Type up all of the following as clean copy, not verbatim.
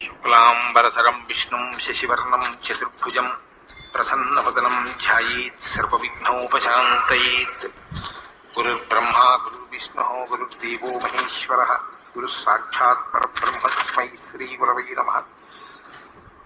శుక్లాంబరధరం విష్ణుం శశివర్ణం చతుర్భుజం ప్రసన్నవదనం ధ్యాయేత్ సర్వవిఘ్నోపశాంతయేత్. గురుర్బ్రహ్మా గురుర్విష్ణుః గురుర్దేవో మహేశ్వరః గురుః సాక్షాత్ పరబ్రహ్మ తస్మై శ్రీగురవై నమః.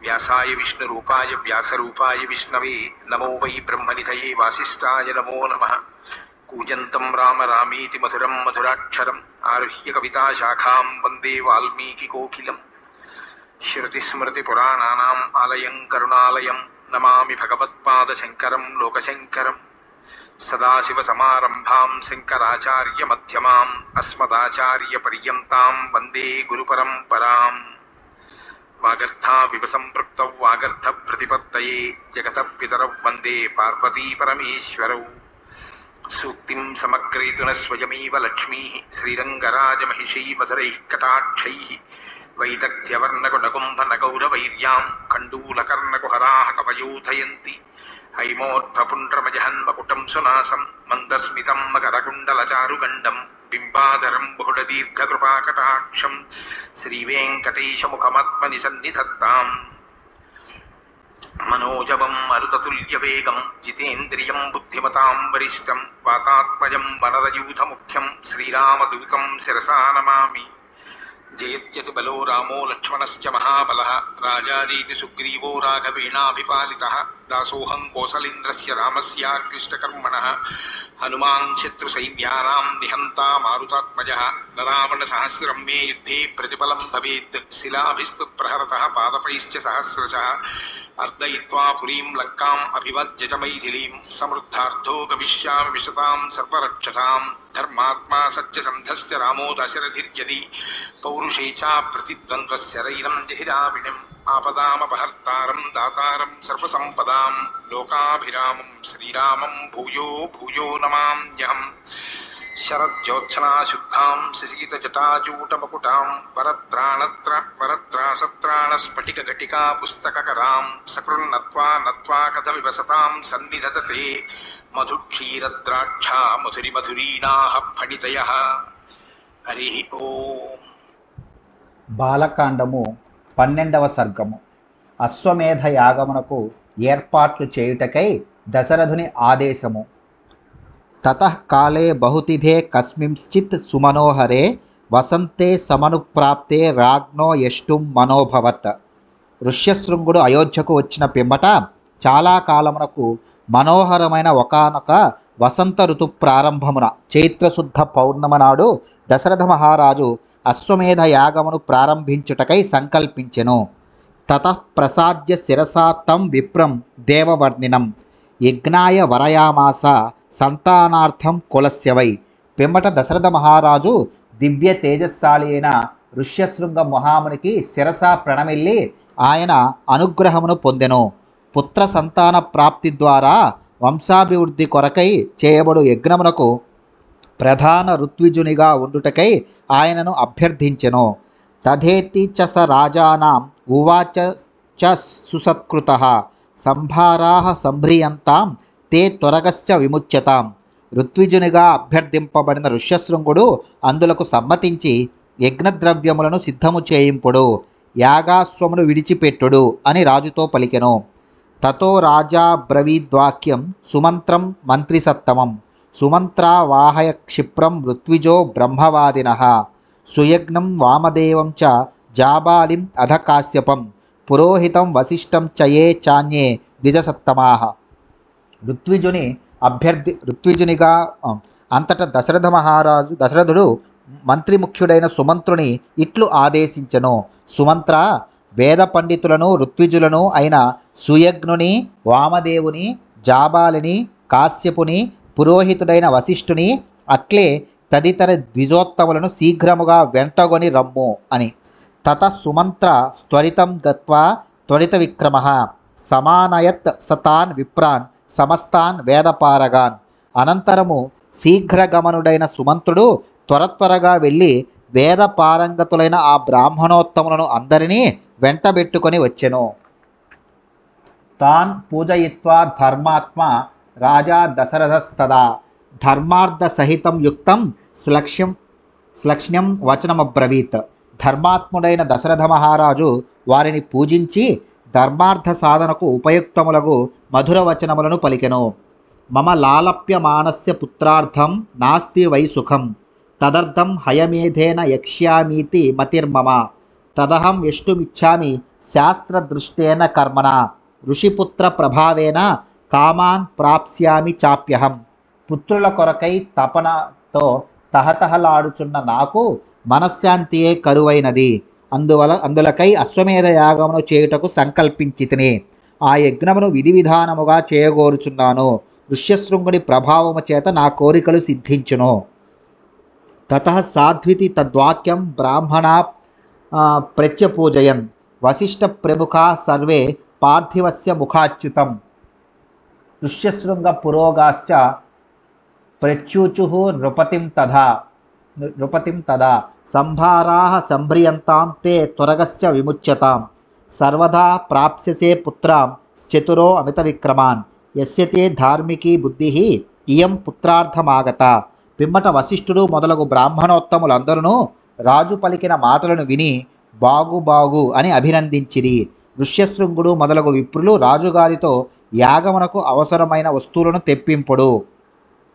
వ్యాసాయ విష్ణురూపాయ వ్యాసరూపాయ విష్ణవే నమో వై బ్రహ్మనిధయే వాసిష్ఠాయ నమో నమః. కూజంతం రామ రామేతి మధురం మధురాక్షరం ఆరుహ్య కవితాశాఖాం వందే వాల్మీకికోకిలం. శృతిస్మృతిపురాణానాం ఆలయం కరుణాలయం నమామి భగవత్పాదశంకరం లోకశంకరం. సదాశివసమారంభాం శంకరాచార్యమధ్యమాం అస్మదాచార్యపర్యంతాం వందే గురుపరంపరాం. వాగర్థావివ సంపృక్తౌ వాగర్థప్రతిపత్తయే జగతః పితరౌ వందే పార్వతీపరమేశ్వరౌ. సూక్తిం సమగ్రేతున స్వయమేవ లక్ష్మీః శ్రీరంగరాజమహిషీ మధురైః కటాక్షైః వైదగ్ధ్యవర్ణకుడకుంభనగౌరవైర్యాం కండూలకర్ణకుహరాः కవయోధయంతి. హైమోర్ధ్వపుండ్రమజహన్మకుటం సునాసం మందస్మితం మకరకుండలచారుగండం బింబాధరం బహుళదీర్ఘకృపాకటాక్షం శ్రీవేంకటేశముఖమాత్మని సన్నిధత్తాం. మనోజవం మరుతతుల్యవేగం జితేంద్రియం బుద్ధిమతాం వరిష్టం వాతాత్మజం వనరయూథముఖ్యం శ్రీరామదూతం శిరసా నమామి. జయత్యతి బలో రామో లక్ష్మణశ్చ మహాబలః రాజారీతి సుగ్రీవో రాఘవేణాభిపాలితః. దాసోహం కోసలేంద్రస్య రామస్యాక్లిష్టకర్మణః హనుమాన్ శత్రుసైన్యానాం నిహంతా మారుతాత్మజః. రావణసహస్రం మే యుద్ధే ప్రతిఫలం భవేత్ శిలాభిస్తు ప్రహరతః పాదపైశ్చ సహస్రశః. అర్దయిత్వా పురీం లంకాం అభివజ్య చ మైథిలీం సమృద్ధార్థో గమిష్యామి విశతాం సర్వరక్షసాం. ధర్మాత్మా సత్యసంధశ్చ రామో దశరథిర్యది పౌరుషే చ ప్రతిద్వంద్వశరైరం జహిరావిణిం. ఆపదామపహర్తారం దాతారం సర్వసంపదాం లోకాభిరామం శ్రీరామం భూయో భూయో నమామ్యహం. శరజ్యోత్సనాశుద్ధాం శశీతజటాచూటమకుటాం వరత్రాసత్రాణస్ఫటికఘటికా పుస్తకకరాం సకృన్నత్వా నత్వా కథమివ సతాం సన్నిధతతే మధుక్షీరద్రాక్షా మధురిమధురీణాః ఫణితయః. హరి ఓం. బాలకాండము 12వ సర్గము. అశ్వమేధ యాగమునకు ఏర్పాట్లు చేయుటకై దశరథుని ఆదేశము. తతః కాలే బహుతిథే కస్మింశ్చిత్ సుమనోహరే వసంతే సమనుప్రాప్తే రాజ్ఞో యష్టుం మనోభవత్. ఋష్యశృంగుడు అయోధ్యకు వచ్చిన పిమ్మట చాలా కాలమునకు మనోహరమైన ఒకానొక వసంత ఋతు ప్రారంభమున చైత్రశుద్ధ పౌర్ణమ నాడు దశరథ మహారాజు అశ్వమేధ యాగమును ప్రారంభించుటకై సంకల్పించెను. తతః ప్రసాద్య శిరసా తం విప్రం దేవవర్ణినం యజ్ఞాయ వరయామాస సంతానార్థం కులస్యవై. పిమ్మట దశరథ మహారాజు దివ్య తేజస్శాలి అయిన ఋష్యశృంగ మహామునికి శిరస ప్రణమిల్లి ఆయన అనుగ్రహమును పొందెను. పుత్ర సంతాన ప్రాప్తి ద్వారా వంశాభివృద్ధి కొరకై చేయబడు యజ్ఞమునకు ప్రధాన ఋత్విజునిగా ఉండుటకై ఆయనను అభ్యర్థించెను. తథేతి చ స రాజానాం ఉవాచ చ సుసత్కృతః సంభారాః సంభ్రియంతాం తే త్వరగశ్చ విముచ్యతాం. ఋత్విజునిగా అభ్యర్థింపబడిన ఋష్యశృంగుడు అందులకు సమ్మతించి యజ్ఞద్రవ్యములను సిద్ధము చేయింపుడు, యాగాశ్వమును విడిచిపెట్టుడు అని రాజుతో పలికెను. తతో రాజా బ్రవీద్వాక్యం సుమంత్రం మంత్రిసత్తమం సుమంత్రా వాహయ క్షిప్రం ఋత్విజో బ్రహ్మవాదినః సుయజ్ఞం వామదేవం చ జాబాలిం అధ కాశ్యపం పురోహితం వసిష్ఠం చ ఏ చాన్యే ద్విజసత్తమాః. ఋత్విజునిగా అంతట దశరథుడు మంత్రిముఖ్యుడైన సుమంత్రుని ఇట్లు ఆదేశించెను. సుమంత్ర, వేద పండితులను ఋత్విజులను అయిన సుయజ్ఞుని, వామదేవుని, జాబాలిని, కాశ్యపుని, పురోహితుడైన వశిష్ఠుని అట్లే తదితర ద్విజోత్తములను శీఘ్రముగా వెంటగొని రమ్ము అని. తత సుమంత్ర త్వరితం గత్వా త్వరిత విక్రమః సమానయత్ సతాన్ విప్రాన్ సమస్తాన్ వేదపారగాన్. అనంతరము శీఘ్రగమనుడైన సుమంత్రుడు త్వరగా వెళ్ళి వేద పారంగతులైన ఆ బ్రాహ్మణోత్తములను అందరినీ వెంటబెట్టుకొని వచ్చెను. తాన్ పూజయిత్వా ధర్మాత్మ రాజా దశరథస్తదా ధర్మార్థ సహితం యుక్తం శ్లక్ష్యం వచనమబ్రవీత్. ధర్మాత్ముడైన దశరథ మహారాజు వారిని పూజించి ధర్మార్థ సాధనకు ఉపయుక్తములకు మధుర వచనములను పలికెను. మమ లాలప్యమానస్య పుత్రార్థం నాస్తి వై సుఖం తదర్థం హయమేధేన యక్ష్యామీతి మతిర్మమ తదహం యష్టుమిచ్చామి శాస్త్రదృష్టేన కర్మణ ఋషిపుత్ర ప్రభావేన కామాన్ ప్రాప్స్యామి చాప్యహం. పుత్రుల కొరకై తపనతో తహతహలాడుచున్న నాకు మనశ్శాంతియే కరువైనది. అందులకై అశ్వమేధ యాగమును చేయుటకు సంకల్పించితిని. ఆ యజ్ఞమును విధి విధానముగా చేయగోరుచున్నాను. ఋష్యశృంగుని ప్రభావము చేత నా కోరికలు సిద్ధించును. తతః సాధ్వితి తద్వాక్యం బ్రాహ్మణా ప్రత్యపూజయన్ వశిష్ఠ ప్రముఖా సర్వే పార్థివస్య ముఖాచ్యుతం. ఋష్యశృంగ పురోగాశ్చ ప్రత్యూచుః నృపతిం తదా సంభారాః సంభ్రియంతాం తే త్వరగశ్చ విముచ్యతాం సర్వదా ప్రాప్స్యసే పుత్రాం చతురో అమిత విక్రమాన్ యస్య తే ధార్మికీ బుద్ధిః ఇయం పుత్రార్థమాగత. పిమ్మట వశిష్ఠుడు మొదలగు బ్రాహ్మణోత్తములందరూ రాజు పలికిన మాటలను విని బాగు బాగు అని అభినందించిరి. ఋష్యశృంగుడు మొదలగు విప్రులు రాజుగారితో యాగమునకు అవసరమైన వస్తువులను తెప్పింపుడు,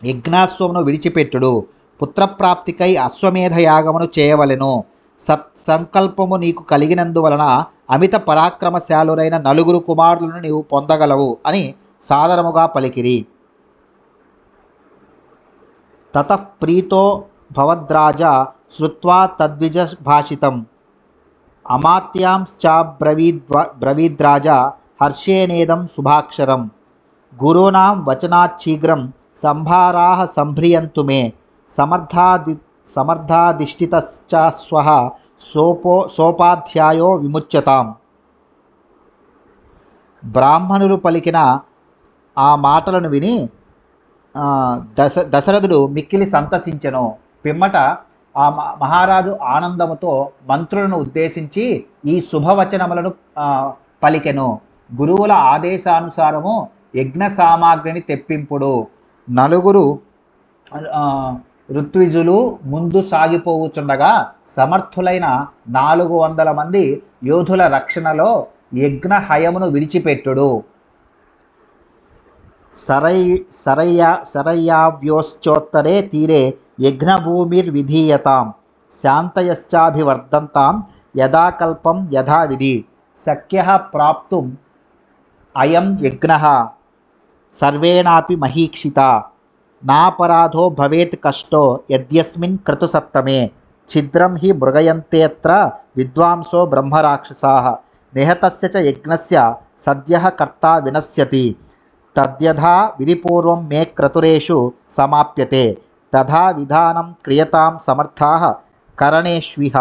యజ్ఞాశ్వమును విడిచిపెట్టుడు, పుత్రప్రాప్తికై అశ్వమేధ యాగమును చేయవలెను, సత్సంకల్పము నీకు కలిగినందువలన అమిత పరాక్రమశాలురైన 9 కుమారులను నీవు పొందగలవు అని సాదరముగా పలికిరి. తతః ప్రీతో భవద్రాజ శ్రుత్వా తద్విజ భాషితం అమాత్యాంశ్చాబ్రవీద్రాజ హర్షేనేదం శుభాక్షరం గురూణాం వచనాచ్చీఘ్రం సంభారాః సంభ్రియంతు మే సమర్థాధిష్ఠితశ్చాస్వః సోపాధ్యాయో విముచ్యతాం. బ్రాహ్మణులు పలికిన ఆ మాటలను విని దశరథుడు మిక్కిలి సంతసించెను. పిమ్మట ఆ మహారాజు ఆనందముతో మంత్రులను ఉద్దేశించి ఈ శుభవచనములను పలికెను. గురువుల ఆదేశానుసారము యజ్ఞ సామాగ్రిని తెప్పింపుడు. 9 ఋత్విజులు ముందు సాగిపోవుచుండగా సమర్థులైన 400 మంది యోధుల రక్షణలో యజ్ఞ హయమును విడిచిపెట్టుడు. సరయ్యావ్యోశ్చోత్తరే తీరే యజ్ఞభూమిర్విధీయతాం శాంతయశ్చాభివర్ధంతాం యథాకల్పం యథావిధి శక్యః ప్రాప్తుం అయం యజ్ఞః సర్వేణాపి మహీక్షిత నాపరాధో భవేత్ కష్టో యద్యస్మిన్ క్రతుసత్తమే ఛిద్రం హి మృగయంతేత్ర విద్వాంసో బ్రహ్మరాక్షసాః నిహతస్య చ యజ్ఞస్య సద్యః కర్తా వినశ్యతి తద్యథా విధిపూర్వం మే క్రతురేషు సమాప్యతే తథా విధానం క్రియతాం సమర్థాః కరణేష్విహ.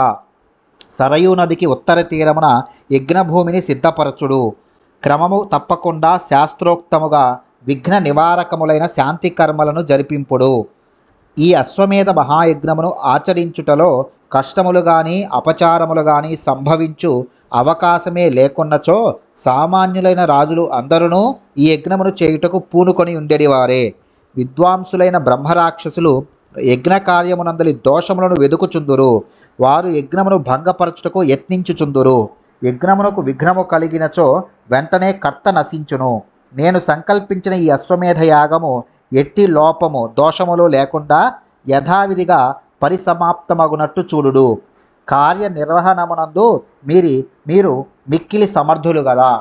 సరయూ నదికి ఉత్తర తీరమున యజ్ఞభూమిని సిద్ధపరచుడు. క్రమము తప్పకుండా శాస్త్రోక్తముగా విఘ్న నివారకములైన శాంతి కర్మలను జరిపింపుడు. ఈ అశ్వమేధ మహాయజ్ఞమును ఆచరించుటలో కష్టములు గాని అపచారములు గాని సంభవించు అవకాశమే లేకున్నచో సామాన్యులైన రాజులు అందరూ ఈ యజ్ఞమును చేయుటకు పూనుకొని ఉండేవారే. విద్వాంసులైన బ్రహ్మరాక్షసులు యజ్ఞ కార్యమునందలి దోషములను వెదుకుచుందురు. వారు యజ్ఞమును భంగపరచుటకు యత్నించుచుందురు. యజ్ఞమునకు విఘ్నము కలిగినచో వెంటనే కర్త నశించును. నేను సంకల్పించిన ఈ అశ్వమేధ యాగము ఎట్టి లోపము దోషములు లేకుండా యథావిధిగా పరిసమాప్తమగునట్టు చూడుడు. కార్యనిర్వహణమునందు మీరు మిక్కిలి సమర్థులు గదా.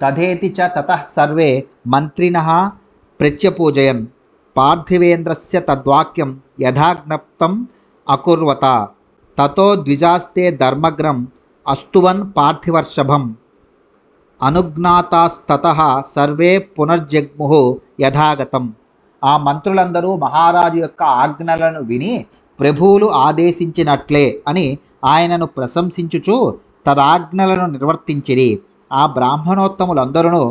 తథేతి చ తతః సర్వే మంత్రిణః ప్రత్యపూజయన్ పార్థివేంద్రస్య తద్వాక్యం యథాజ్ఞప్తం అకుర్వత తతో ద్విజాస్తే ధర్మగ్రం అస్తువన్ పార్థివర్షభం అనుజ్ఞాతాస్తతః సర్వే పునర్జగ్ముః యథాగతం. ఆ మంత్రులందరూ మహారాజు యొక్క ఆజ్ఞలను విని ప్రభువులు ఆదేశించినట్లే అని ఆయనను ప్రశంసించుచు తదాజ్ఞలను నిర్వర్తించిరి. ఆ బ్రాహ్మణోత్తములందరూ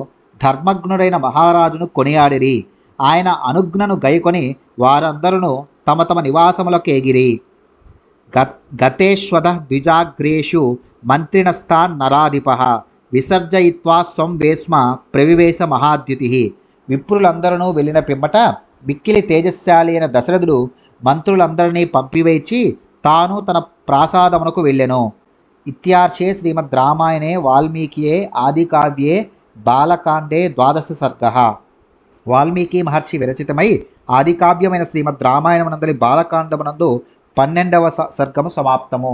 ధర్మజ్ఞుడైన మహారాజును కొనియాడిరి. ఆయన అనుజ్ఞను గైకొని వారందరూ తమ తమ నివాసములకు ఎగిరి. గతేష్వద ద్విజాగ్రేషు మంత్రిణస్తాన్ నరాధిపః విసర్జయిత్వా స్వం వేస్మ ప్రవివేశ మహాద్యుతి. విప్రులందరూ వెళ్ళిన పిమ్మట మిక్కిలి తేజస్శాలి అయిన దశరథుడు మంత్రులందరినీ పంపివేచి తాను తన ప్రాసాదమునకు వెళ్ళెను. ఇత్యార్షే శ్రీమద్ రామాయణే వాల్మీకియే ఆదికావ్యే బాలకాండే ద్వాదశ సర్గః. వాల్మీకి మహర్షి విరచితమై ఆదికావ్యమైన శ్రీమద్ రామాయణమునందలి బాలకాండమునందు 12వ సర్గము సమాప్తము.